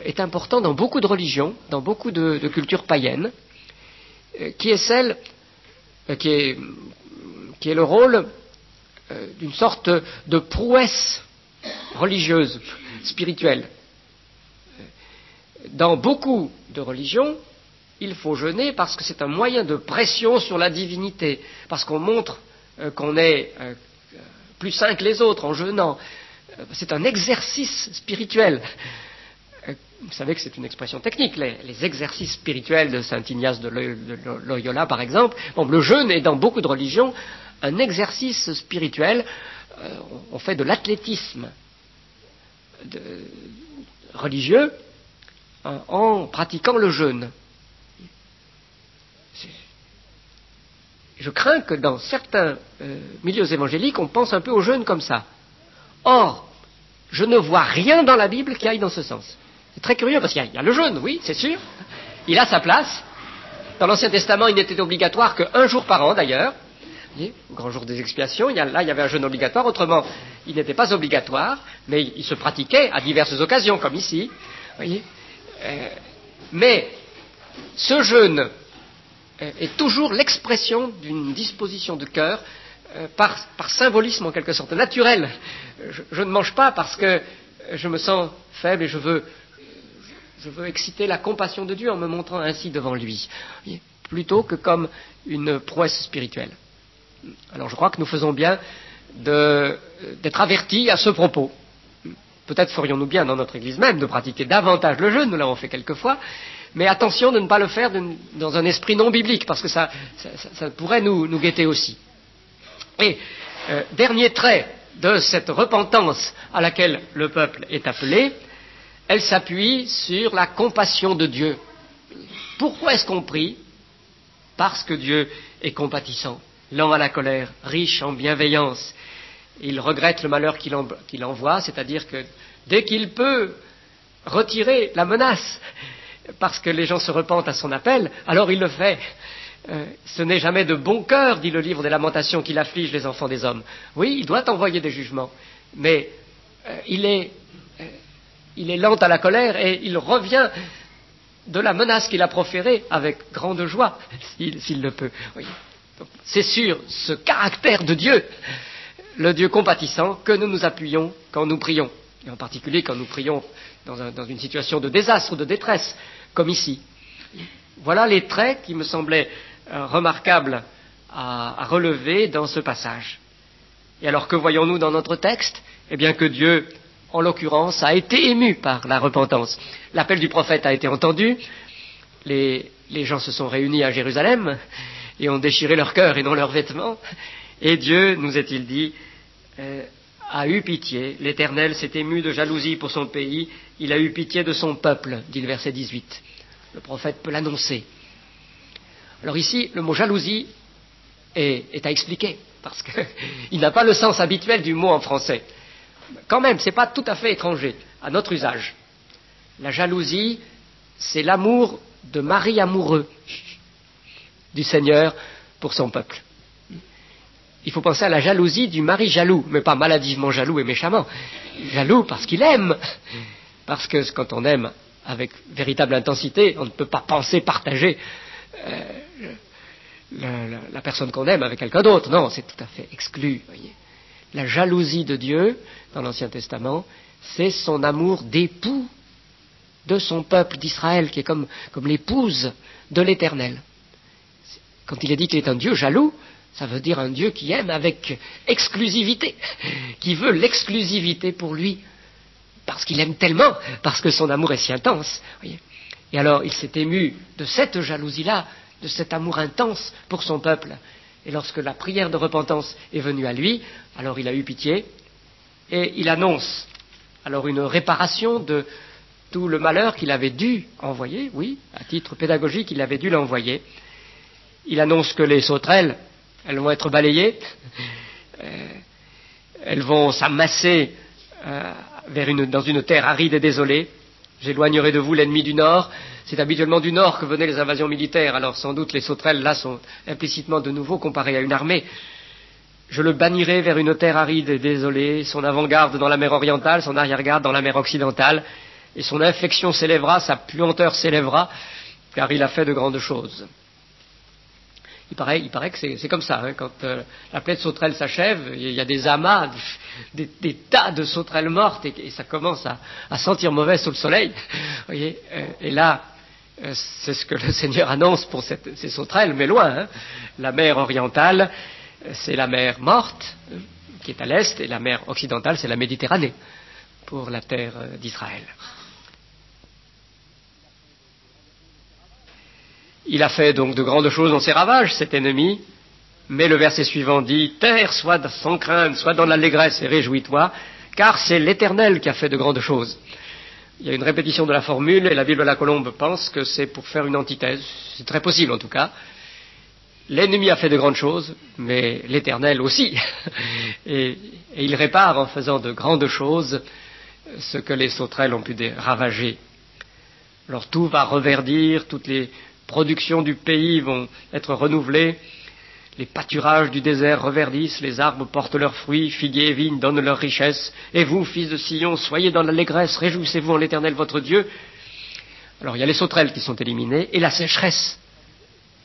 A: est important dans beaucoup de religions, dans beaucoup de cultures païennes, qui est le rôle d'une sorte de prouesse religieuse, spirituelle. Dans beaucoup de religions, il faut jeûner parce que c'est un moyen de pression sur la divinité, parce qu'on montre qu'on est plus saint que les autres en jeûnant. C'est un exercice spirituel. Vous savez que c'est une expression technique, les exercices spirituels de saint Ignace de Loyola, par exemple. Bon, le jeûne est dans beaucoup de religions un exercice spirituel. On fait de l'athlétisme religieux en pratiquant le jeûne. Je crains que dans certains milieux évangéliques, on pense un peu au jeûne comme ça. Or, je ne vois rien dans la Bible qui aille dans ce sens. C'est très curieux parce qu'il y a le jeûne, oui, c'est sûr. Il a sa place. Dans l'Ancien Testament, il n'était obligatoire qu'un jour par an, d'ailleurs. Vous voyez, au grand jour des expiations, là, il y avait un jeûne obligatoire. Autrement, il n'était pas obligatoire, mais il se pratiquait à diverses occasions, comme ici. Vous voyez. Mais ce jeûne est toujours l'expression d'une disposition de cœur par symbolisme en quelque sorte, naturel. Je ne mange pas parce que je me sens faible et je veux exciter la compassion de Dieu en me montrant ainsi devant lui, plutôt que comme une prouesse spirituelle. Alors je crois que nous faisons bien d'être avertis à ce propos. Peut-être ferions-nous bien dans notre Église même de pratiquer davantage le jeûne, nous l'avons fait quelquefois, mais attention de ne pas le faire dans un esprit non biblique, parce que ça pourrait nous guetter aussi. Et dernier trait de cette repentance à laquelle le peuple est appelé, elle s'appuie sur la compassion de Dieu. Pourquoi est-ce qu'on prie ? Parce que Dieu est compatissant. lent à la colère, riche en bienveillance. Il regrette le malheur qu'il envoie, c'est-à-dire que dès qu'il peut retirer la menace, parce que les gens se repentent à son appel, alors il le fait. Ce n'est jamais de bon cœur, dit le livre des Lamentations, qu'il afflige les enfants des hommes. Oui, il doit envoyer des jugements, mais il est lent à la colère et il revient de la menace qu'il a proférée avec grande joie, s'il le peut. Oui. C'est sur ce caractère de Dieu, le Dieu compatissant, que nous nous appuyons quand nous prions, et en particulier quand nous prions dans une situation de désastre ou de détresse, comme ici. Voilà les traits qui me semblaient remarquables à relever dans ce passage. Et alors que voyons-nous dans notre texte? Eh bien que Dieu, en l'occurrence, a été ému par la repentance. L'appel du prophète a été entendu, les gens se sont réunis à Jérusalem et ont déchiré leur cœur et non leurs vêtements, et Dieu, nous est-il dit, a eu pitié. L'Éternel s'est ému de jalousie pour son pays, il a eu pitié de son peuple, dit le verset 18. Le prophète peut l'annoncer. Alors ici, le mot jalousie est à expliquer, parce qu'il n'a pas le sens habituel du mot en français. Quand même, ce n'est pas tout à fait étranger à notre usage. La jalousie, c'est l'amour de mari amoureux du Seigneur pour son peuple. Il faut penser à la jalousie du mari jaloux, mais pas maladivement jaloux et méchamment. Jaloux parce qu'il aime. Parce que quand on aime avec véritable intensité, on ne peut pas penser partager la personne qu'on aime avec quelqu'un d'autre. Non, c'est tout à fait exclu. Voyez. La jalousie de Dieu, dans l'Ancien Testament, c'est son amour d'époux de son peuple d'Israël, qui est comme l'épouse de l'Éternel. Quand il est dit qu'il est un Dieu jaloux, ça veut dire un Dieu qui aime avec exclusivité, qui veut l'exclusivité pour lui, parce qu'il aime tellement, parce que son amour est si intense. Voyez. Et alors, il s'est ému de cette jalousie-là, de cet amour intense pour son peuple. Et lorsque la prière de repentance est venue à lui, alors il a eu pitié, et il annonce alors une réparation de tout le malheur qu'il avait dû envoyer, oui, à titre pédagogique, il avait dû l'envoyer. Il annonce que les sauterelles, elles vont être balayées, elles vont s'amasser dans une terre aride et désolée. J'éloignerai de vous l'ennemi du Nord. C'est habituellement du Nord que venaient les invasions militaires, alors sans doute les sauterelles là sont implicitement de nouveau comparées à une armée. Je le bannirai vers une terre aride et désolée, son avant-garde dans la mer orientale, son arrière-garde dans la mer occidentale, et son infection s'élèvera, sa puanteur s'élèvera, car il a fait de grandes choses. Il paraît que c'est comme ça, hein, quand la plaie de sauterelles s'achève, il y a des amas, des tas de sauterelles mortes, et ça commence à sentir mauvais sous le soleil. Voyez, et là, c'est ce que le Seigneur annonce pour ces sauterelles, mais loin. Hein. La mer orientale, c'est la mer morte, qui est à l'est, et la mer occidentale, c'est la Méditerranée, pour la terre d'Israël. Il a fait donc de grandes choses dans ses ravages, cet ennemi, mais le verset suivant dit « Terre, sois sans crainte, sois dans l'allégresse et réjouis-toi, car c'est l'Éternel qui a fait de grandes choses. » Il y a une répétition de la formule, et la Bible à la Colombe pense que c'est pour faire une antithèse. C'est très possible en tout cas. L'ennemi a fait de grandes choses, mais l'Éternel aussi. et il répare en faisant de grandes choses ce que les sauterelles ont pu ravager. Alors tout va reverdir, toutes les productions du pays vont être renouvelées, les pâturages du désert reverdissent, les arbres portent leurs fruits, figuiers et vignes donnent leurs richesses, et vous, fils de Sion, soyez dans l'allégresse, réjouissez-vous en l'Éternel votre Dieu. Alors il y a les sauterelles qui sont éliminées, et la sécheresse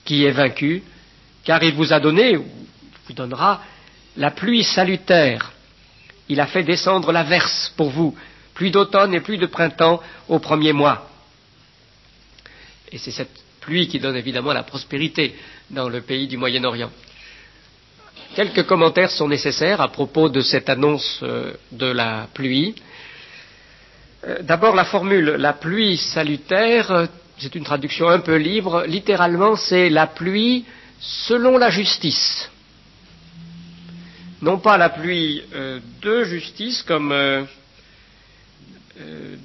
A: qui est vaincue, car il vous a donné, ou vous donnera, la pluie salutaire. Il a fait descendre la verse pour vous, pluie d'automne et pluie de printemps au premier mois. Et c'est cette pluie qui donne évidemment la prospérité dans le pays du Moyen-Orient. Quelques commentaires sont nécessaires à propos de cette annonce de la pluie. D'abord, la formule « la pluie salutaire », c'est une traduction un peu libre. Littéralement, c'est la pluie selon la justice. Non pas la pluie de justice, comme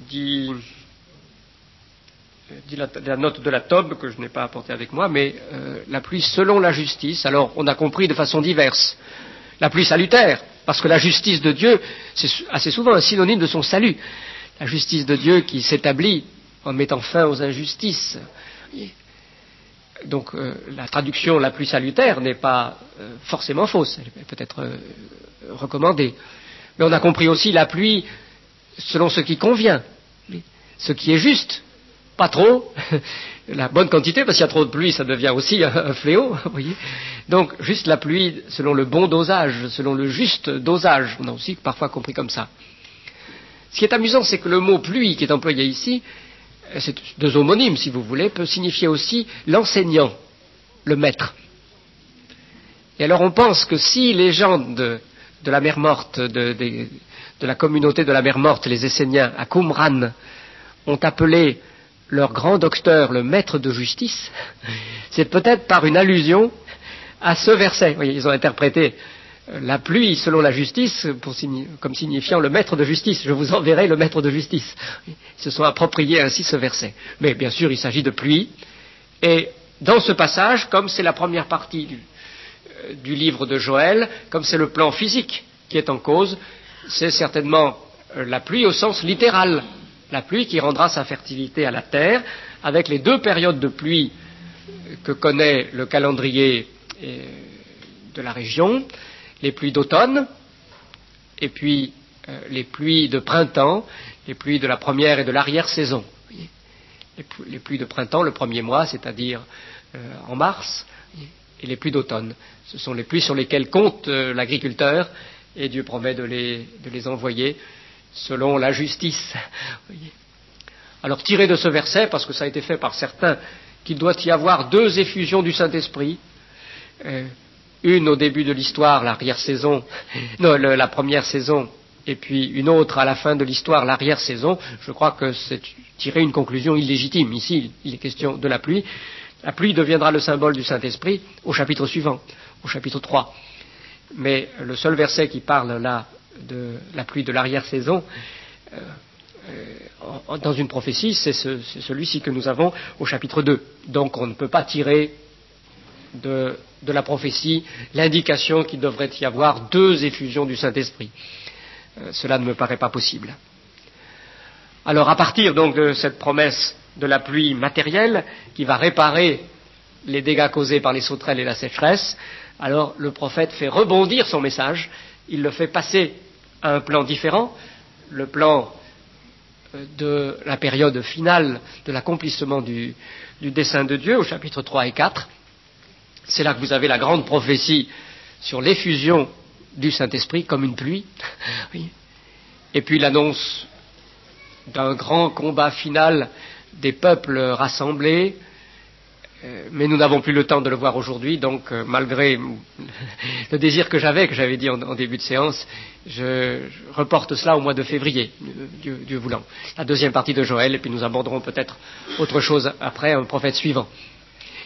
A: dit dit la note de la Tob, que je n'ai pas apportée avec moi, mais la pluie selon la justice. Alors, on a compris de façon diverse. La pluie salutaire, parce que la justice de Dieu, c'est assez souvent un synonyme de son salut. La justice de Dieu qui s'établit en mettant fin aux injustices. Donc, la traduction la pluie salutaire n'est pas forcément fausse, elle peut être recommandée. Mais on a compris aussi la pluie selon ce qui convient, ce qui est juste. Pas trop, la bonne quantité, parce qu'il y a trop de pluie, ça devient aussi un fléau, vous voyez. Donc, juste la pluie selon le bon dosage, selon le juste dosage. On a aussi parfois compris comme ça. Ce qui est amusant, c'est que le mot pluie qui est employé ici, c'est deux homonymes, si vous voulez, peut signifier aussi l'enseignant, le maître. Et alors, on pense que si les gens de la mer Morte, de la communauté de la mer Morte, les Esséniens, à Qumran, ont appelé leur grand docteur le maître de justice, c'est peut-être par une allusion à ce verset. Vous voyez, ils ont interprété la pluie selon la justice comme signifiant le maître de justice. Je vous enverrai le maître de justice. Ils se sont appropriés ainsi ce verset. Mais bien sûr, il s'agit de pluie. Et dans ce passage, comme c'est la première partie du livre de Joël, comme c'est le plan physique qui est en cause, c'est certainement la pluie au sens littéral. La pluie qui rendra sa fertilité à la terre, avec les deux périodes de pluie que connaît le calendrier de la région, les pluies d'automne, et puis les pluies de printemps, les pluies de la première et de l'arrière-saison. Les pluies de printemps, le premier mois, c'est-à-dire en mars, et les pluies d'automne. Ce sont les pluies sur lesquelles compte l'agriculteur, et Dieu promet de les envoyer selon la justice. Alors, tiré de ce verset, parce que ça a été fait par certains, qu'il doit y avoir deux effusions du Saint-Esprit, une au début de l'histoire, l'arrière-saison, non, la première saison, et puis une autre à la fin de l'histoire, l'arrière-saison, je crois que c'est tirer une conclusion illégitime. Ici, il est question de la pluie. La pluie deviendra le symbole du Saint-Esprit au chapitre suivant, au chapitre 3. Mais le seul verset qui parle là de la pluie de l'arrière-saison, dans une prophétie, c'est celui-ci que nous avons au chapitre 2. Donc on ne peut pas tirer de la prophétie l'indication qu'il devrait y avoir deux effusions du Saint-Esprit. Cela ne me paraît pas possible. Alors à partir donc de cette promesse de la pluie matérielle qui va réparer les dégâts causés par les sauterelles et la sécheresse, alors le prophète fait rebondir son message, il le fait passer à un plan différent, le plan de la période finale de l'accomplissement du dessein de Dieu au chapitre 3 et 4. C'est là que vous avez la grande prophétie sur l'effusion du Saint-Esprit comme une pluie. Oui. Et puis l'annonce d'un grand combat final des peuples rassemblés. Mais nous n'avons plus le temps de le voir aujourd'hui, donc malgré le désir que j'avais dit en début de séance, je reporte cela au mois de février, Dieu voulant. La deuxième partie de Joël, et puis nous aborderons peut-être autre chose après, un prophète suivant.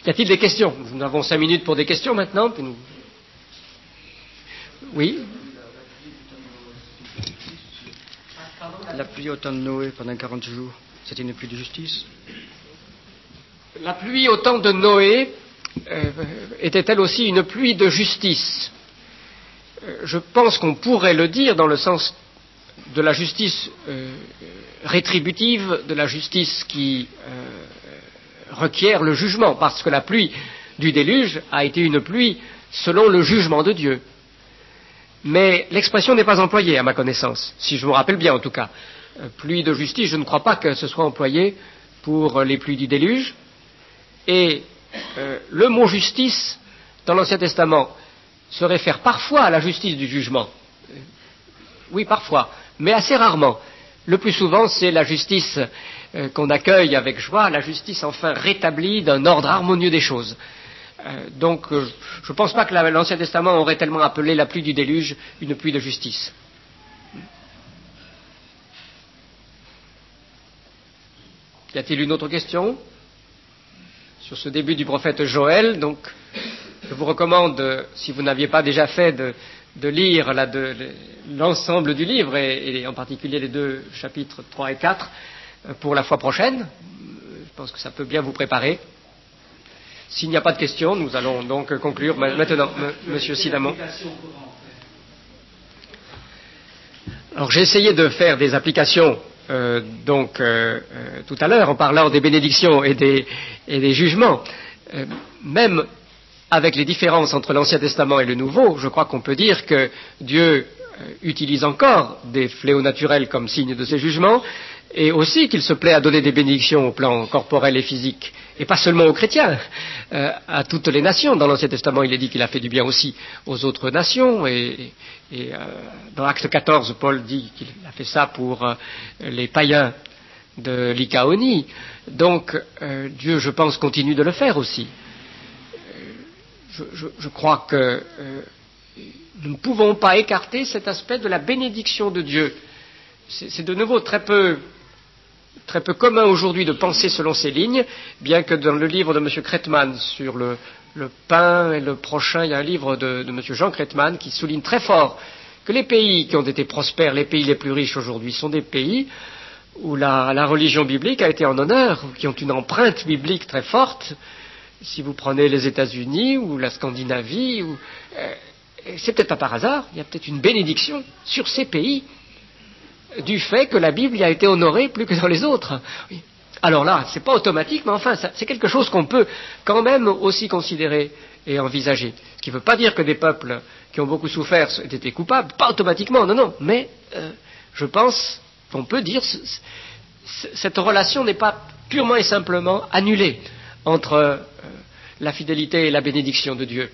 A: Y a-t-il des questions? Nous avons 5 minutes pour des questions maintenant. Puis nous... Oui.
B: La pluie au temps de Noé pendant 40 jours, c'était une pluie de justice?
A: La pluie au temps de Noé était-elle aussi une pluie de justice? Je pense qu'on pourrait le dire dans le sens de la justice rétributive, de la justice qui requiert le jugement, parce que la pluie du déluge a été une pluie selon le jugement de Dieu. Mais l'expression n'est pas employée, à ma connaissance, si je me rappelle bien en tout cas. Pluie de justice, je ne crois pas que ce soit employé pour les pluies du déluge. Et le mot justice, dans l'Ancien Testament, se réfère parfois à la justice du jugement. Oui, parfois, mais assez rarement. Le plus souvent, c'est la justice qu'on accueille avec joie, la justice enfin rétablie d'un ordre harmonieux des choses. Donc, je ne pense pas que l'Ancien Testament aurait tellement appelé la pluie du déluge une pluie de justice. Y a-t-il une autre question sur ce début du prophète Joël? Donc, je vous recommande, si vous n'aviez pas déjà fait, de lire l'ensemble du livre, et en particulier les 2 chapitres 3 et 4, pour la fois prochaine. pense que ça peut bien vous préparer. S'il n'y a pas de questions, nous allons donc conclure maintenant. Monsieur Sidamon. Alors j'ai essayé de faire des applications tout à l'heure en parlant des bénédictions et des jugements. Même avec les différences entre l'Ancien Testament et le Nouveau, je crois qu'on peut dire que Dieu utilise encore des fléaux naturels comme signe de ses jugements, et aussi qu'il se plaît à donner des bénédictions au plan corporel et physique, et pas seulement aux chrétiens, à toutes les nations. Dans l'Ancien Testament, il est dit qu'il a fait du bien aussi aux autres nations, et dans Acte 14, Paul dit qu'il a fait ça pour les païens de l'Icaonie. Donc, Dieu, je pense, continue de le faire aussi. Je crois que nous ne pouvons pas écarter cet aspect de la bénédiction de Dieu. C'est de nouveau très peu commun aujourd'hui de penser selon ces lignes, bien que dans le livre de M. Kretman sur le pain et le prochain, il y a un livre de M. Jean Kretman qui souligne très fort que les pays qui ont été prospères, les pays les plus riches aujourd'hui, sont des pays où la religion biblique a été en honneur, qui ont une empreinte biblique très forte. Si vous prenez les États-Unis ou la Scandinavie, c'est peut-être pas par hasard, il y a peut-être une bénédiction sur ces pays du fait que la Bible y a été honorée plus que dans les autres. Oui. Alors là, c'est pas automatique, mais enfin, c'est quelque chose qu'on peut quand même aussi considérer et envisager. Ce qui ne veut pas dire que des peuples qui ont beaucoup souffert aient été coupables, pas automatiquement, non, mais je pense qu'on peut dire cette relation n'est pas purement et simplement annulée entre la fidélité et la bénédiction de Dieu,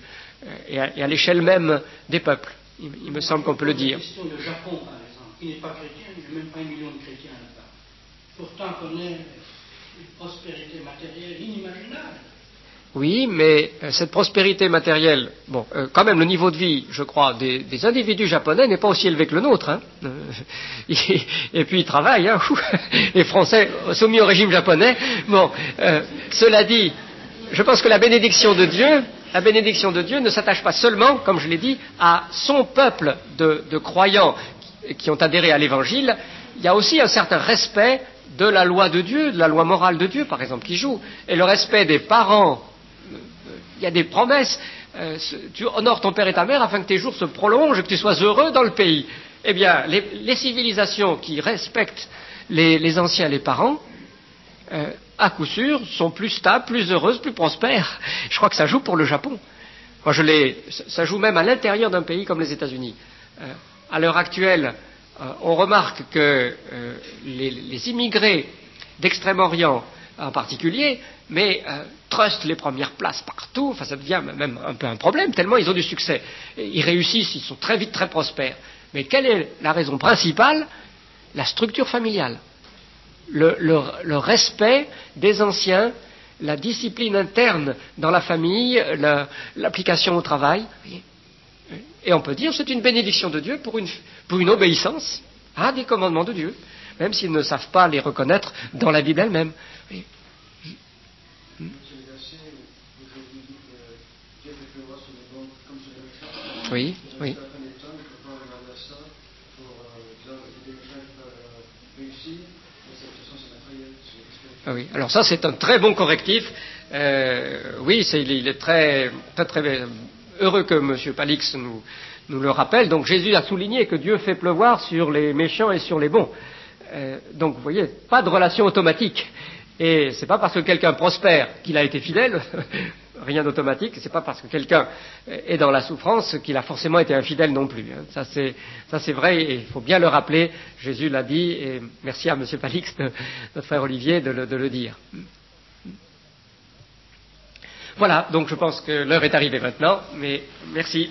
A: et à l'échelle même des peuples. Il me semble qu'on peut le dire.
C: La question du Japon, par exemple, qui n'est pas chrétien, il n'y a même pas 1 million de chrétiens là-bas. Pourtant, on connaît une prospérité matérielle inimaginable.
A: Oui, mais cette prospérité matérielle, quand même le niveau de vie, je crois, des individus japonais n'est pas aussi élevé que le nôtre. Hein. Et puis ils travaillent, hein. Les Français soumis au régime japonais. Cela dit, je pense que la bénédiction de Dieu ne s'attache pas seulement, comme je l'ai dit, à son peuple de croyants qui ont adhéré à l'Évangile. Il y a aussi un certain respect de la loi de Dieu, de la loi morale de Dieu, par exemple, qui joue. Et le respect des parents. Il y a des promesses. Tu honores ton père et ta mère afin que tes jours se prolongent et que tu sois heureux dans le pays. Eh bien, les civilisations qui respectent les anciens, les parents, à coup sûr, sont plus stables, plus heureuses, plus prospères. Je crois que ça joue pour le Japon. Moi, ça joue même à l'intérieur d'un pays comme les États-Unis. À l'heure actuelle, on remarque que les immigrés d'Extrême-Orient en particulier, mais trustent les premières places partout. Enfin, ça devient même un peu un problème, tellement ils ont du succès. Ils réussissent, ils sont très vite très prospères. Mais quelle est la raison principale? La structure familiale. Le respect des anciens, la discipline interne dans la famille, l'application au travail. Et on peut dire que c'est une bénédiction de Dieu pour une obéissance à des commandements de Dieu, même s'ils ne savent pas les reconnaître dans la Bible elle-même. Oui. Oui, oui. Oui, alors ça c'est un très bon correctif. Oui, il est très, très, très heureux que M. Palix nous le rappelle. Donc Jésus a souligné que Dieu fait pleuvoir sur les méchants et sur les bons. Donc vous voyez, pas de relation automatique. Et c'est pas parce que quelqu'un prospère qu'il a été fidèle, rien d'automatique. C'est pas parce que quelqu'un est dans la souffrance qu'il a forcément été infidèle non plus. Ça c'est vrai et il faut bien le rappeler. Jésus l'a dit et merci à M. Palix, notre frère Olivier, de le dire. Voilà, donc je pense que l'heure est arrivée maintenant, mais merci.